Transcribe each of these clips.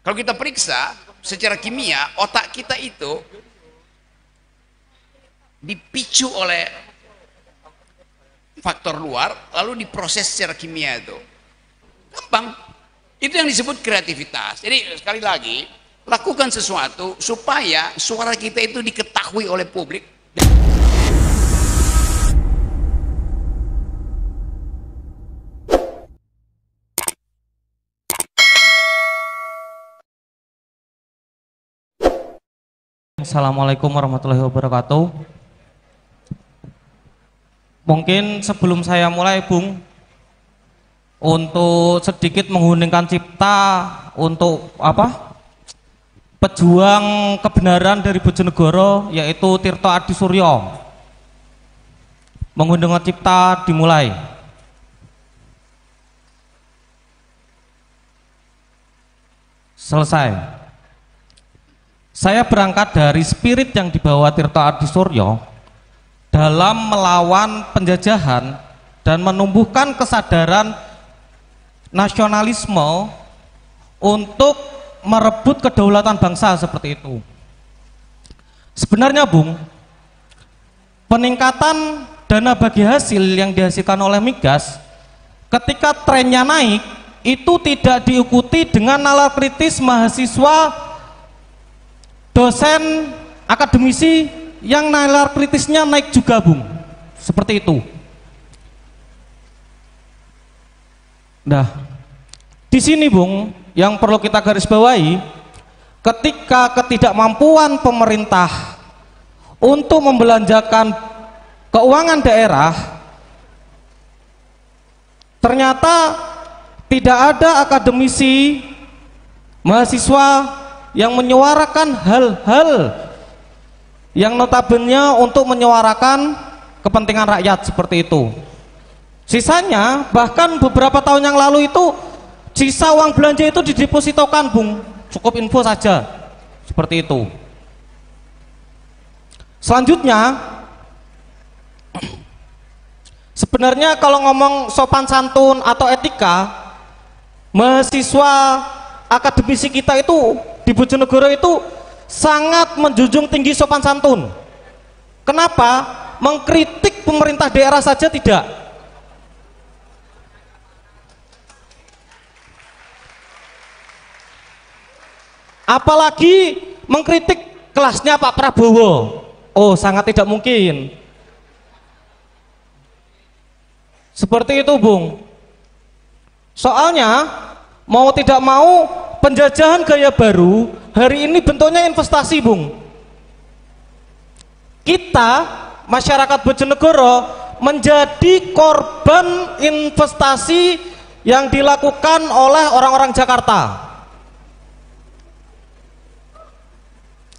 Kalau kita periksa secara kimia, otak kita itu dipicu oleh faktor luar, lalu diproses secara kimia itu. Gampang. Itu yang disebut kreativitas. Jadi sekali lagi, lakukan sesuatu supaya suara kita itu diketahui oleh publik. Assalamualaikum warahmatullahi wabarakatuh. Mungkin sebelum saya mulai, Bung, untuk sedikit menghuningkan cipta untuk pejuang kebenaran dari Bojonegoro, yaitu Tirto Adi Suryo. Menghuningkan cipta dimulai. Selesai. Saya berangkat dari spirit yang dibawa Tirto Adi Suryo dalam melawan penjajahan dan menumbuhkan kesadaran nasionalisme untuk merebut kedaulatan bangsa seperti itu. Sebenarnya, Bung, peningkatan dana bagi hasil yang dihasilkan oleh migas ketika trennya naik itu tidak diikuti dengan nalar kritis mahasiswa, dosen, akademisi yang nalar kritisnya naik juga, Bung. Seperti itu. Nah, di sini, Bung, yang perlu kita garis bawahi, ketika ketidakmampuan pemerintah untuk membelanjakan keuangan daerah, ternyata tidak ada akademisi, mahasiswa yang menyuarakan hal-hal yang notabene untuk menyuarakan kepentingan rakyat seperti itu. Sisanya, bahkan beberapa tahun yang lalu itu sisa uang belanja itu didepositokan, Bung. Cukup info saja seperti itu. Selanjutnya, sebenarnya kalau ngomong sopan santun atau etika, mahasiswa akademisi kita itu di Bojonegoro itu sangat menjunjung tinggi sopan santun. Kenapa? Mengkritik pemerintah daerah saja tidak. Apalagi mengkritik kelasnya Pak Prabowo. Oh, sangat tidak mungkin. Seperti itu, Bung. Soalnya mau tidak mau penjajahan gaya baru hari ini bentuknya investasi, Bung. Kita masyarakat Bojonegoro menjadi korban investasi yang dilakukan oleh orang-orang Jakarta.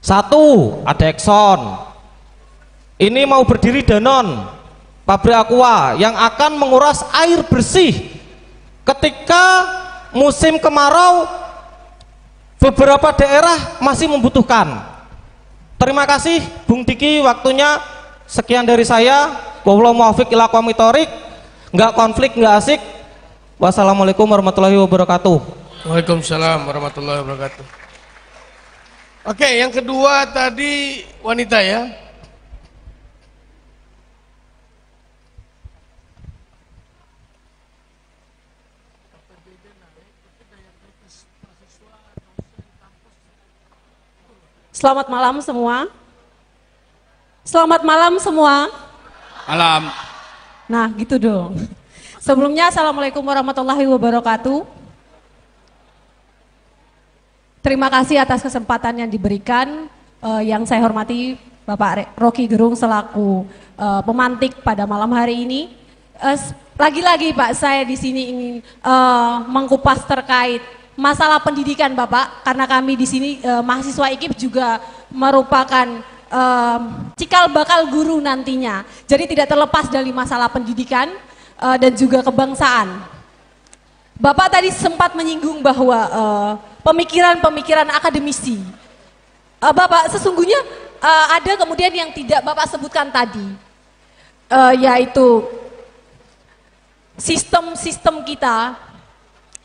Satu, ada Exxon. Ini mau berdiri Danone, pabrik aqua yang akan menguras air bersih ketika musim kemarau. Beberapa daerah masih membutuhkan. Terima kasih, Bung Diki, waktunya. Sekian dari saya. Wallahu muwaffiq ila aqwamit thoriq. Enggak konflik, enggak asik. Wassalamualaikum warahmatullahi wabarakatuh. Waalaikumsalam warahmatullahi wabarakatuh. Oke, yang kedua tadi wanita ya. Selamat malam semua. Selamat malam semua. Malam. Nah, gitu dong. Sebelumnya, assalamualaikum warahmatullahi wabarakatuh. Terima kasih atas kesempatan yang diberikan. Yang saya hormati Bapak Rocky Gerung selaku pemantik pada malam hari ini. Lagi-lagi Pak, saya di sini ingin mengkupas terkait masalah pendidikan, Bapak, karena kami di sini mahasiswa IKIP juga merupakan cikal bakal guru nantinya. Jadi tidak terlepas dari masalah pendidikan dan juga kebangsaan. Bapak tadi sempat menyinggung bahwa pemikiran-pemikiran akademisi. Bapak, sesungguhnya ada kemudian yang tidak Bapak sebutkan tadi, yaitu sistem-sistem kita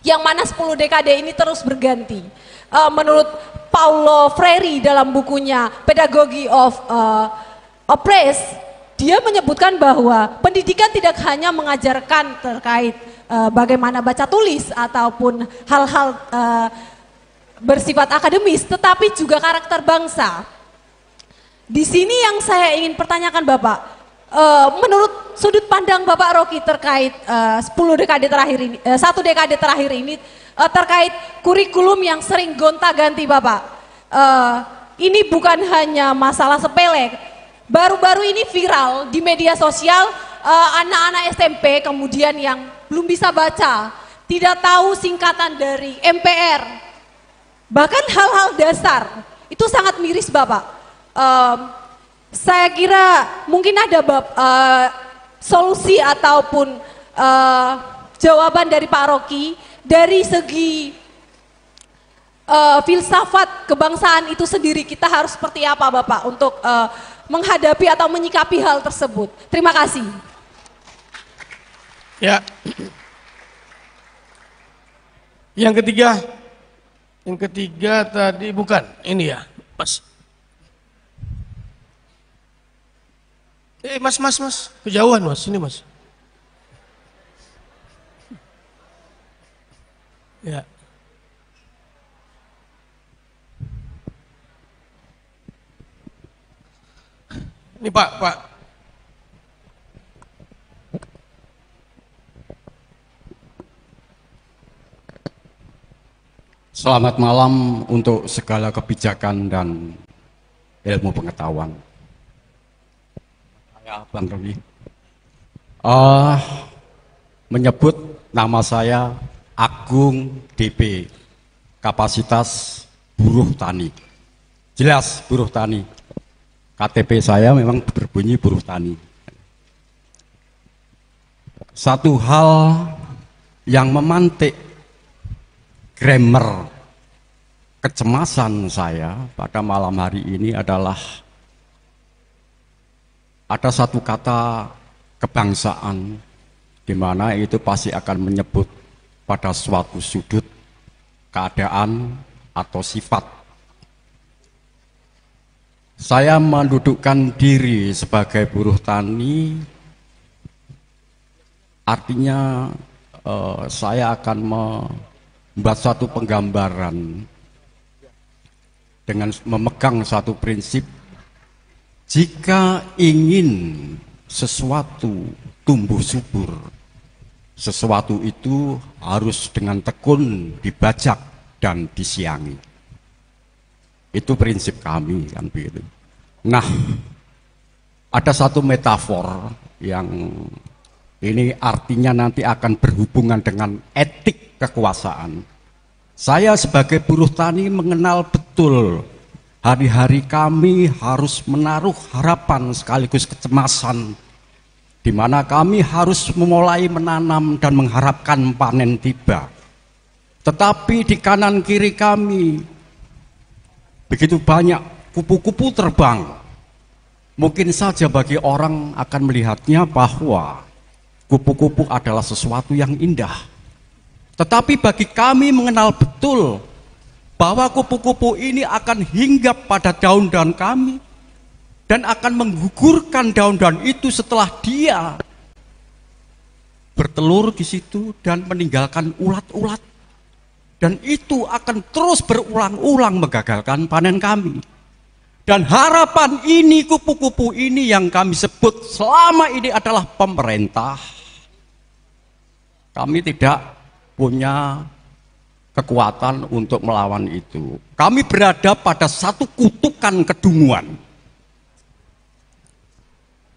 yang mana 10 dekade ini terus berganti. Menurut Paulo Freire dalam bukunya Pedagogy of Oppress, dia menyebutkan bahwa pendidikan tidak hanya mengajarkan terkait bagaimana baca tulis ataupun hal-hal bersifat akademis, tetapi juga karakter bangsa. Di sini yang saya ingin pertanyakan Bapak, menurut sudut pandang Bapak Rocky terkait 1 dekade terakhir ini terkait kurikulum yang sering gonta-ganti Bapak, ini bukan hanya masalah sepele. Baru-baru ini viral di media sosial anak-anak SMP kemudian yang belum bisa baca, tidak tahu singkatan dari MPR, bahkan hal-hal dasar, itu sangat miris Bapak. Saya kira mungkin ada solusi ataupun jawaban dari Pak Rocky dari segi filsafat kebangsaan itu sendiri, kita harus seperti apa Bapak untuk menghadapi atau menyikapi hal tersebut. Terima kasih. Ya. Yang ketiga tadi bukan ini ya, Mas. Mas, kejauhan Mas, sini Mas. Ya. Ini Pak. Selamat malam untuk segala kebijakan dan ilmu pengetahuan. Saya Bang Rocky. Menyebut nama saya Agung DP, kapasitas buruh tani. Jelas buruh tani. KTP saya memang berbunyi buruh tani. Satu hal yang memantik grammar kecemasan saya pada malam hari ini adalah ada satu kata kebangsaan di mana itu pasti akan menyebut pada suatu sudut keadaan atau sifat. Saya mendudukkan diri sebagai buruh tani, artinya saya akan membuat suatu penggambaran dengan memegang satu prinsip. Jika ingin sesuatu tumbuh subur, sesuatu itu harus dengan tekun dibajak dan disiangi. Itu prinsip kami kan begitu. Nah, ada satu metafor yang ini artinya nanti akan berhubungan dengan etik kekuasaan. Saya sebagai buruh tani mengenal betul hari-hari kami harus menaruh harapan sekaligus kecemasan, di mana kami harus memulai menanam dan mengharapkan panen tiba. Tetapi di kanan kiri kami begitu banyak kupu-kupu terbang. Mungkin saja bagi orang akan melihatnya bahwa kupu-kupu adalah sesuatu yang indah. Tetapi bagi kami mengenal betul bahwa kupu-kupu ini akan hinggap pada daun-daun kami dan akan menggugurkan daun-daun itu setelah dia bertelur di situ dan meninggalkan ulat-ulat. Dan itu akan terus berulang-ulang menggagalkan panen kami. Dan harapan ini, kupu-kupu ini yang kami sebut selama ini adalah pemerintah. Kami tidak punya kekuatan untuk melawan itu. Kami berada pada satu kutukan kedunguan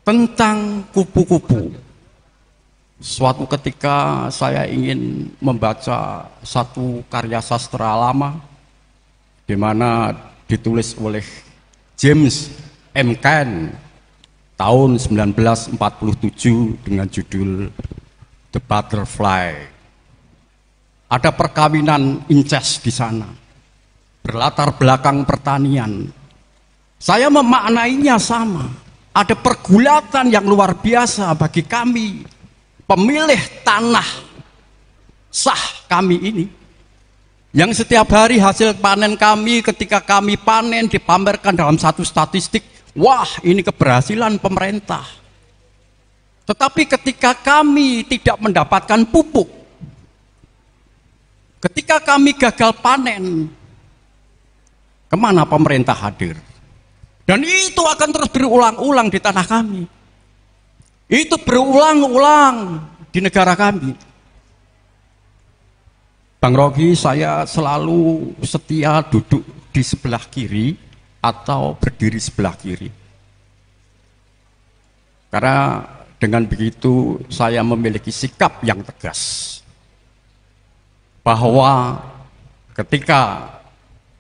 tentang kupu-kupu. Suatu ketika saya ingin membaca satu karya sastra lama di mana ditulis oleh James M. Cain tahun 1947 dengan judul The Butterfly. Ada perkawinan incest di sana, berlatar belakang pertanian. Saya memaknainya sama. Ada pergulatan yang luar biasa bagi kami pemilih tanah sah kami ini, yang setiap hari hasil panen kami ketika kami panen dipamerkan dalam satu statistik, wah ini keberhasilan pemerintah. Tetapi ketika kami tidak mendapatkan pupuk, ketika kami gagal panen, kemana pemerintah hadir? Dan itu akan terus berulang-ulang di tanah kami. Itu berulang-ulang di negara kami. Bang Rocky, saya selalu setia duduk di sebelah kiri atau berdiri sebelah kiri. Karena dengan begitu saya memiliki sikap yang tegas. Bahwa ketika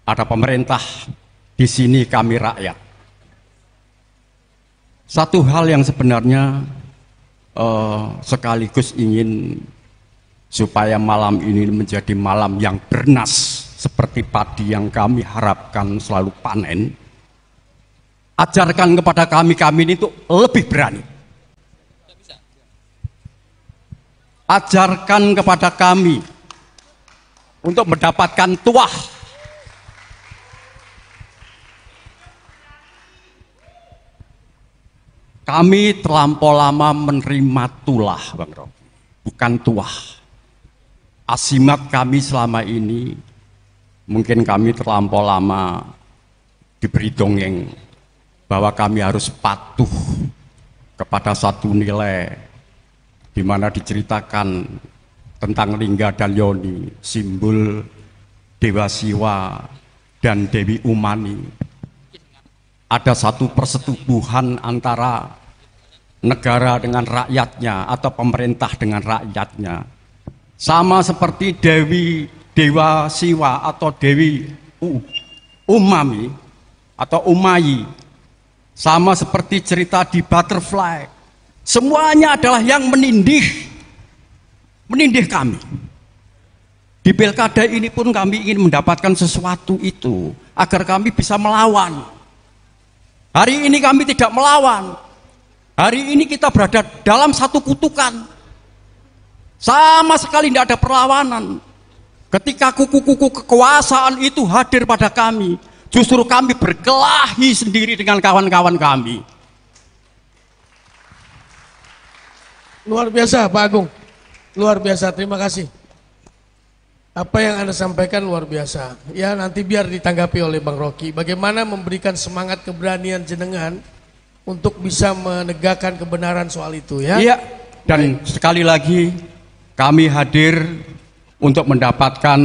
ada pemerintah, di sini kami rakyat. Satu hal yang sebenarnya sekaligus ingin supaya malam ini menjadi malam yang bernas seperti padi yang kami harapkan selalu panen. Ajarkan kepada kami ini untuk lebih berani. Ajarkan kepada kami untuk mendapatkan tuah. Kami terlampau lama menerima tulah, Bang Rocky, bukan tuah. Asimat kami selama ini, mungkin kami terlampau lama diberi dongeng bahwa kami harus patuh kepada satu nilai, di mana diceritakan tentang Lingga dan Yoni, simbol Dewa Siwa dan Dewi Umani. Ada satu persetubuhan antara negara dengan rakyatnya atau pemerintah dengan rakyatnya. Sama seperti Dewa Siwa atau Dewi Umami atau Umayi. Sama seperti cerita di Butterfly. Semuanya adalah yang menindih kami. Di pilkada ini pun kami ingin mendapatkan sesuatu itu agar kami bisa melawan. Hari ini kami tidak melawan. Hari ini kita berada dalam satu kutukan. Sama sekali tidak ada perlawanan. Ketika kuku-kuku kekuasaan itu hadir pada kami, justru kami berkelahi sendiri dengan kawan-kawan kami. Luar biasa Pak Agung. Luar biasa, terima kasih. Apa yang Anda sampaikan luar biasa. Ya, nanti biar ditanggapi oleh Bang Rocky. Bagaimana memberikan semangat keberanian jenengan untuk bisa menegakkan kebenaran soal itu, ya. Iya, dan sekali lagi kami hadir untuk mendapatkan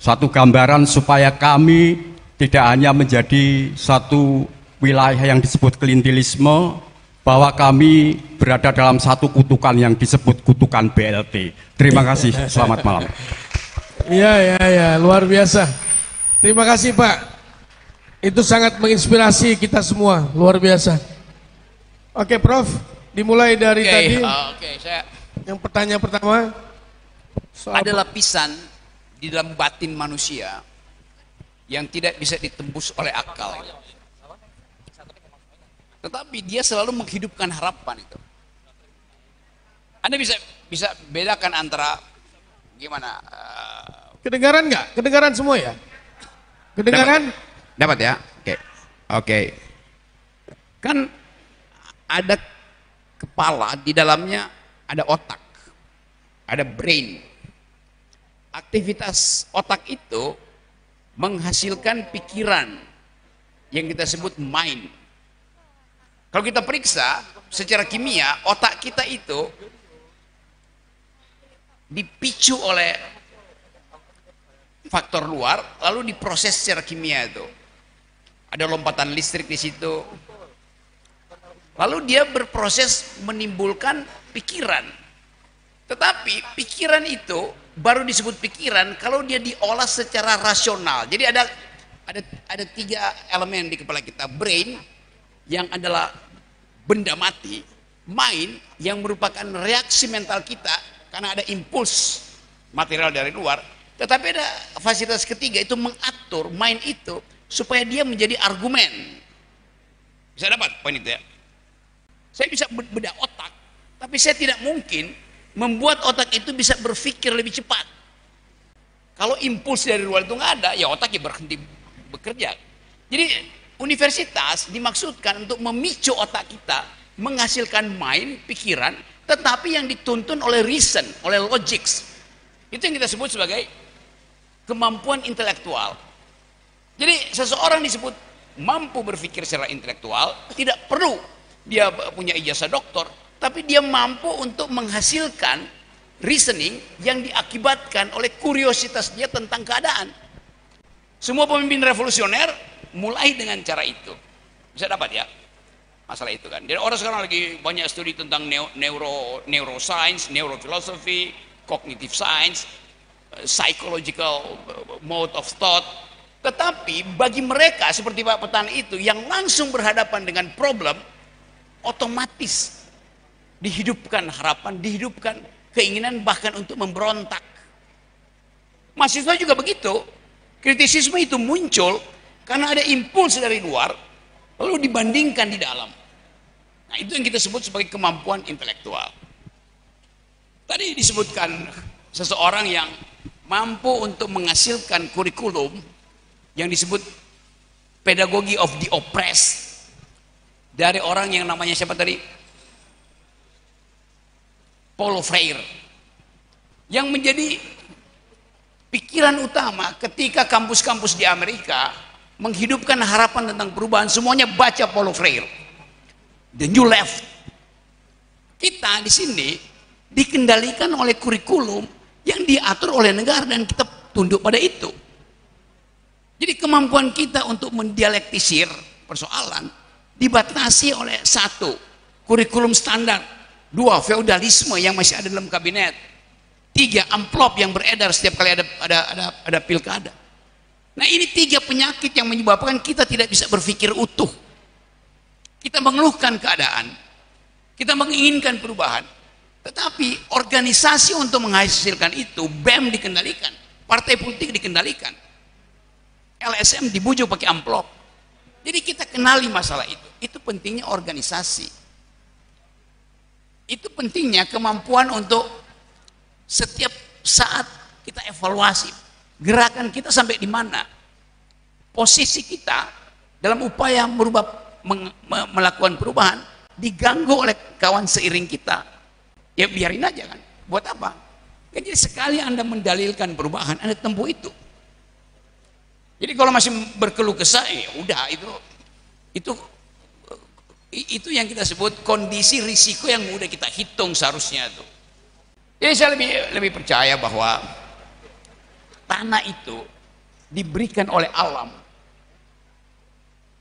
satu gambaran supaya kami tidak hanya menjadi satu wilayah yang disebut klientelisme, bahwa kami berada dalam satu kutukan yang disebut kutukan BLT. Terima kasih, selamat malam. Iya, luar biasa. Terima kasih Pak. Itu sangat menginspirasi kita semua, luar biasa. Oke Prof, dimulai dari tadi. Saya yang pertanyaan pertama ada lapisan di dalam batin manusia yang tidak bisa ditembus oleh akal. Tetapi dia selalu menghidupkan harapan itu. Anda bisa bedakan antara gimana? Kedengaran nggak? Kedengaran semua ya? Kedengaran? Dapat ya? Oke. Kan ada kepala, di dalamnya ada otak, ada brain. Aktivitas otak itu menghasilkan pikiran yang kita sebut mind. Kalau kita periksa secara kimia, otak kita itu dipicu oleh faktor luar, lalu diproses secara kimia itu. Ada lompatan listrik di situ. Lalu dia berproses menimbulkan pikiran. Tetapi pikiran itu baru disebut pikiran kalau dia diolah secara rasional. Jadi ada tiga elemen di kepala kita. Brain yang adalah benda mati, mind yang merupakan reaksi mental kita karena ada impuls material dari luar. Tetapi ada fasilitas ketiga, itu mengatur mind itu supaya dia menjadi argumen. Bisa dapat poin itu ya? Saya bisa bedah otak, tapi saya tidak mungkin membuat otak itu bisa berpikir lebih cepat. Kalau impuls dari luar itu nggak ada, ya otak ya berhenti bekerja. Jadi universitas dimaksudkan untuk memicu otak kita menghasilkan mind, pikiran, tetapi yang dituntun oleh reason, oleh logics. Itu yang kita sebut sebagai kemampuan intelektual. Jadi seseorang disebut mampu berpikir secara intelektual, tidak perlu dia punya ijazah doktor, tapi dia mampu untuk menghasilkan reasoning yang diakibatkan oleh kuriositas dia tentang keadaan. Semua pemimpin revolusioner mulai dengan cara itu. Bisa dapat ya masalah itu kan. Jadi orang sekarang lagi banyak studi tentang neuroscience, neurofilosofi, cognitive science, psychological mode of thought. Tetapi bagi mereka seperti Pak Petani itu yang langsung berhadapan dengan problem, otomatis dihidupkan harapan, dihidupkan keinginan bahkan untuk memberontak. Mahasiswa juga begitu. Kritisisme itu muncul karena ada impuls dari luar lalu dibandingkan di dalam. Nah, itu yang kita sebut sebagai kemampuan intelektual. Tadi disebutkan seseorang yang mampu untuk menghasilkan kurikulum yang disebut pedagogi of the oppressed dari orang yang namanya siapa tadi? Paulo Freire, yang menjadi pikiran utama ketika kampus-kampus di Amerika menghidupkan harapan tentang perubahan, semuanya baca Paulo Freire, The New Left. Kita di sini dikendalikan oleh kurikulum yang diatur oleh negara dan kita tunduk pada itu. Jadi kemampuan kita untuk mendialektisir persoalan dibatasi oleh satu, kurikulum standar, dua, feodalisme yang masih ada dalam kabinet, tiga, amplop yang beredar setiap kali ada pilkada. Nah, ini tiga penyakit yang menyebabkan kita tidak bisa berpikir utuh. Kita mengeluhkan keadaan, kita menginginkan perubahan, tetapi organisasi untuk menghasilkan itu, BEM dikendalikan, partai politik dikendalikan, LSM dibujuk pakai amplop. Jadi kita kenali masalah itu. Itu pentingnya organisasi. Itu pentingnya kemampuan untuk setiap saat kita evaluasi gerakan kita sampai di mana, posisi kita dalam upaya melakukan perubahan diganggu oleh kawan seiring kita. Ya biarin aja kan. Buat apa? Kan jadi sekali Anda mendalilkan perubahan, Anda tempuh itu. Jadi kalau masih berkeluh kesah, ya udah itu yang kita sebut kondisi risiko yang mudah kita hitung seharusnya itu. Jadi saya lebih percaya bahwa tanah itu diberikan oleh alam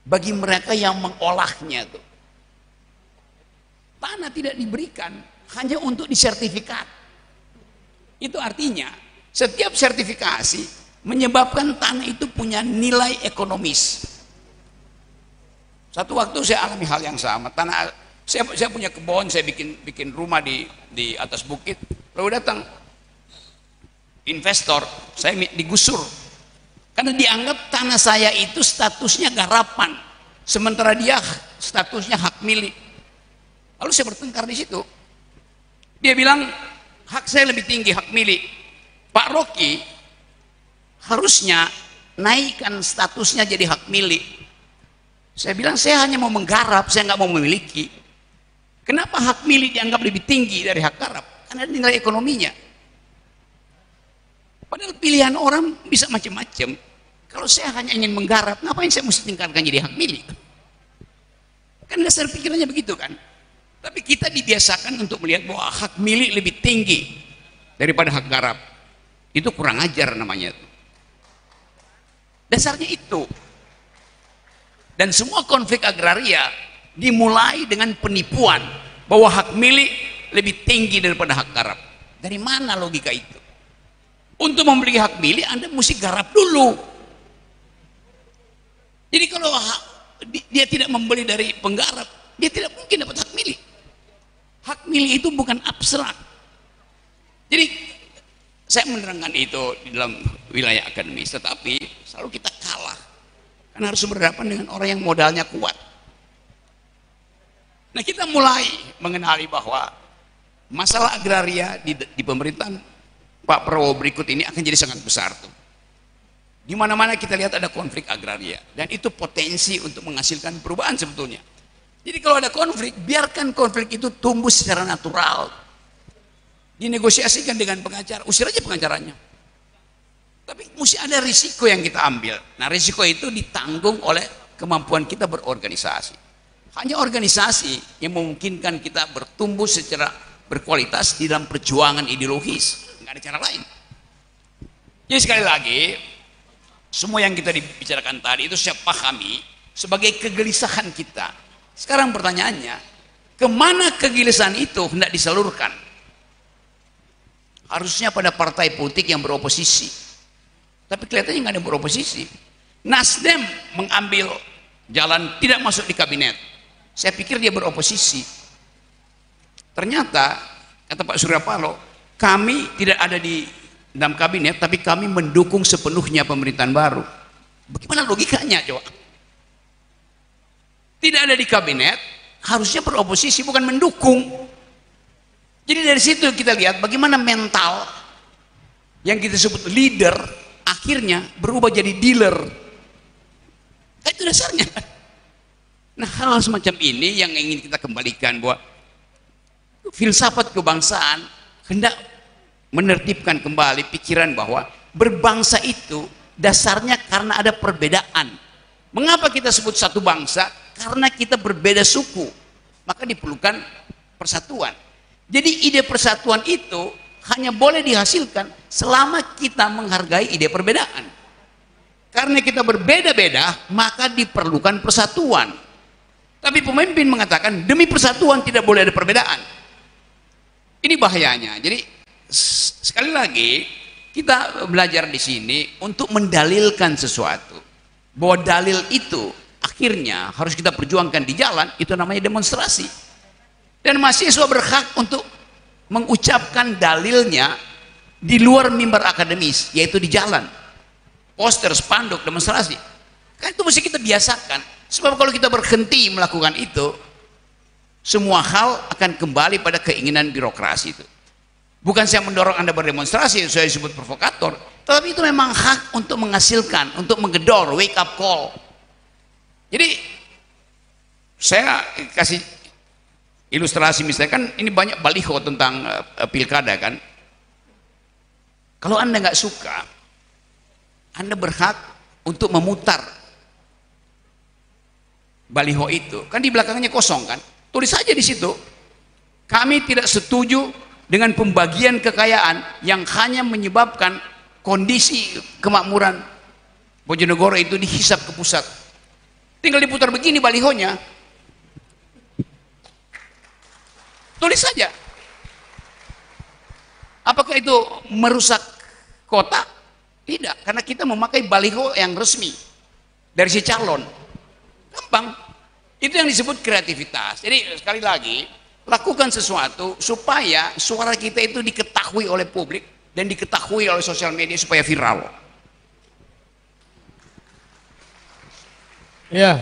bagi mereka yang mengolahnya tuh. Tanah tidak diberikan hanya untuk disertifikat. Itu artinya setiap sertifikasi menyebabkan tanah itu punya nilai ekonomis. Satu waktu saya alami hal yang sama. Tanah saya punya kebun, saya bikin rumah di atas bukit. Lalu datang investor, saya digusur. Karena dianggap tanah saya itu statusnya garapan, sementara dia statusnya hak milik. Lalu saya bertengkar di situ. Dia bilang hak saya lebih tinggi, hak milik. Pak Rocky harusnya naikkan statusnya jadi hak milik. Saya bilang saya hanya mau menggarap, saya nggak mau memiliki. Kenapa hak milik dianggap lebih tinggi dari hak garap? Karena ada nilai ekonominya. Padahal pilihan orang bisa macam-macam. Kalau saya hanya ingin menggarap, ngapain saya mesti tingkatkan jadi hak milik? Kan dasar pikirannya begitu kan. Tapi kita dibiasakan untuk melihat bahwa hak milik lebih tinggi daripada hak garap. Itu kurang ajar namanya. Dasarnya itu. Dan semua konflik agraria dimulai dengan penipuan bahwa hak milik lebih tinggi daripada hak garap. Dari mana logika itu? Untuk membeli hak milik Anda mesti garap dulu. Jadi kalau dia tidak membeli dari penggarap, dia tidak mungkin dapat hak milik. Hak milik itu bukan abstrak. Jadi saya menerangkan itu di dalam wilayah akademis, tetapi selalu kita kalah karena harus berhadapan dengan orang yang modalnya kuat. Nah, kita mulai mengenali bahwa masalah agraria di pemerintahan Pak Prabowo berikut ini akan jadi sangat besar tuh. Di mana-mana kita lihat ada konflik agraria dan itu potensi untuk menghasilkan perubahan sebetulnya. Jadi kalau ada konflik, biarkan konflik itu tumbuh secara natural. Dinegosiasikan dengan pengacara, usir aja pengacaranya. Tapi mesti ada risiko yang kita ambil. Nah, risiko itu ditanggung oleh kemampuan kita berorganisasi. Hanya organisasi yang memungkinkan kita bertumbuh secara berkualitas di dalam perjuangan ideologis. Nggak ada cara lain. Jadi sekali lagi, semua yang kita dibicarakan tadi itu saya pahami sebagai kegelisahan kita. Sekarang pertanyaannya, kemana kegelisahan itu hendak disalurkan? Harusnya pada partai politik yang beroposisi. Tapi kelihatannya nggak ada yang beroposisi. Nasdem mengambil jalan tidak masuk di kabinet. Saya pikir dia beroposisi. Ternyata, kata Pak Surya Paloh, kami tidak ada di dalam kabinet, tapi kami mendukung sepenuhnya pemerintahan baru. Bagaimana logikanya coba? Tidak ada di kabinet, harusnya beroposisi bukan mendukung. Jadi dari situ kita lihat bagaimana mental yang kita sebut leader akhirnya berubah jadi dealer. Itu dasarnya. Nah, hal semacam ini yang ingin kita kembalikan, bahwa filsafat kebangsaan hendak menertibkan kembali pikiran bahwa berbangsa itu dasarnya karena ada perbedaan. Mengapa kita sebut satu bangsa? Karena kita berbeda suku, maka diperlukan persatuan. Jadi ide persatuan itu hanya boleh dihasilkan selama kita menghargai ide perbedaan. Karena kita berbeda-beda, maka diperlukan persatuan. Tapi pemimpin mengatakan demi persatuan tidak boleh ada perbedaan. Ini bahayanya. Jadi sekali lagi kita belajar di sini untuk mendalilkan sesuatu. Bahwa dalil itu akhirnya harus kita perjuangkan di jalan, itu namanya demonstrasi. Dan mahasiswa berhak untuk mengucapkan dalilnya di luar mimbar akademis, yaitu di jalan. Poster, spanduk, demonstrasi. Kan itu mesti kita biasakan. Sebab kalau kita berhenti melakukan itu, semua hal akan kembali pada keinginan birokrasi itu. Bukan saya mendorong Anda berdemonstrasi, saya disebut provokator, tetapi itu memang hak untuk menghasilkan, untuk menggedor, wake up call. Jadi saya kasih ilustrasi, misalnya kan ini banyak baliho tentang pilkada kan. Kalau Anda nggak suka, Anda berhak untuk memutar baliho itu. Kan di belakangnya kosong kan. Tulis saja di situ, kami tidak setuju dengan pembagian kekayaan yang hanya menyebabkan kondisi kemakmuran Bojonegoro itu dihisap ke pusat. Tinggal diputar begini balihonya. Tulis saja. Apakah itu merusak kota? Tidak, karena kita memakai baliho yang resmi dari si calon. Gampang. Itu yang disebut kreativitas. Jadi sekali lagi, lakukan sesuatu supaya suara kita itu diketahui oleh publik dan diketahui oleh sosial media supaya viral. Ya.